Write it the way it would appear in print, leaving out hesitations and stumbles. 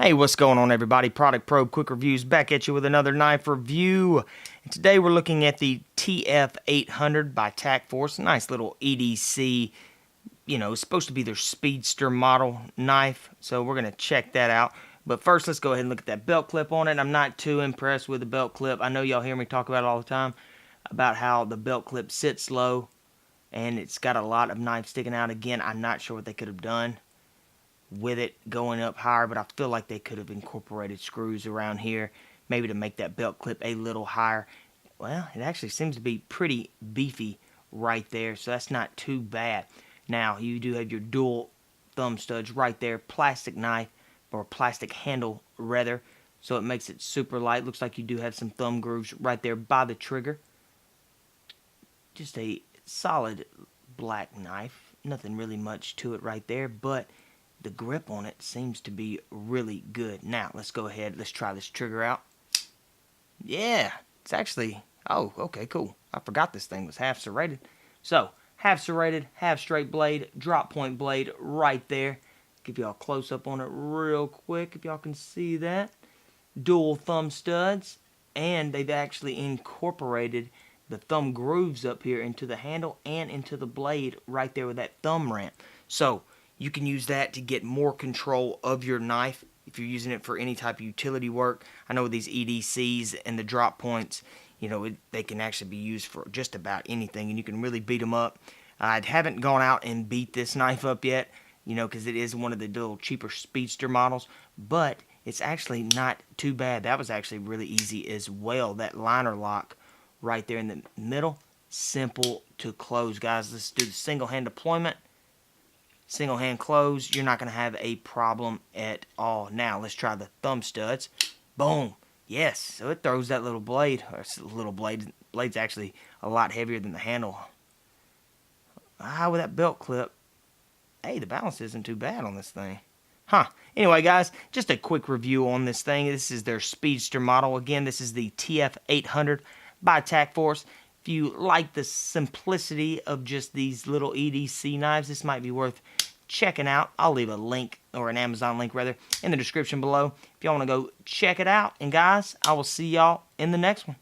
Hey, what's going on, everybody? Product Probe Quick Reviews back at you with another knife review. And today we're looking at the TF800 by TAC Force. Nice little EDC, it's supposed to be their speedster model knife. So we're going to check that out. But first, let's go ahead and look at that belt clip on it. I'm not too impressed with the belt clip. I know y'all hear me talk about it all the time, about how the belt clip sits low and it's got a lot of knife sticking out. Again, I'm not sure what they could have done with it going up higher, but I feel like they could have incorporated screws around here, maybe to make that belt clip a little higher. Well, it actually seems to be pretty beefy right there, so that's not too bad. Now, you do have your dual thumb studs right there, plastic knife, or plastic handle rather, so it makes it super light. Looks like you do have some thumb grooves right there by the trigger. Just a solid black knife, nothing really much to it right there, but the grip on it seems to be really good. Now, let's go ahead. Let's try this trigger out. Yeah, it's actually... Oh, okay, cool. I forgot this thing was half serrated. So, half serrated, half straight blade, drop point blade right there. Give y'all a close-up on it real quick if y'all can see that. Dual thumb studs. And they've actually incorporated the thumb grooves up here into the handle and into the blade right there with that thumb ramp. So, you can use that to get more control of your knife if you're using it for any type of utility work. I know with these EDCs and the drop points, they can actually be used for just about anything, and you can really beat them up. I haven't gone out and beat this knife up yet, because it is one of the little cheaper speedster models, but it's actually not too bad. That was actually really easy as well. That liner lock right there in the middle, simple to close, guys. Let's do the single hand deployment. Single hand close, you're not going to have a problem at all. Now, let's try the thumb studs. Boom. Yes, so it throws that little blade. Or little blade. Blade's actually a lot heavier than the handle. With that belt clip, hey, the balance isn't too bad on this thing. Anyway, guys, just a quick review on this thing. This is their speedster model. Again, this is the TF800 by TAC Force. If you like the simplicity of just these little EDC knives, this might be worth checking out. I'll leave a link, or an Amazon link rather, in the description below if y'all want to go check it out. And guys, I will see y'all in the next one.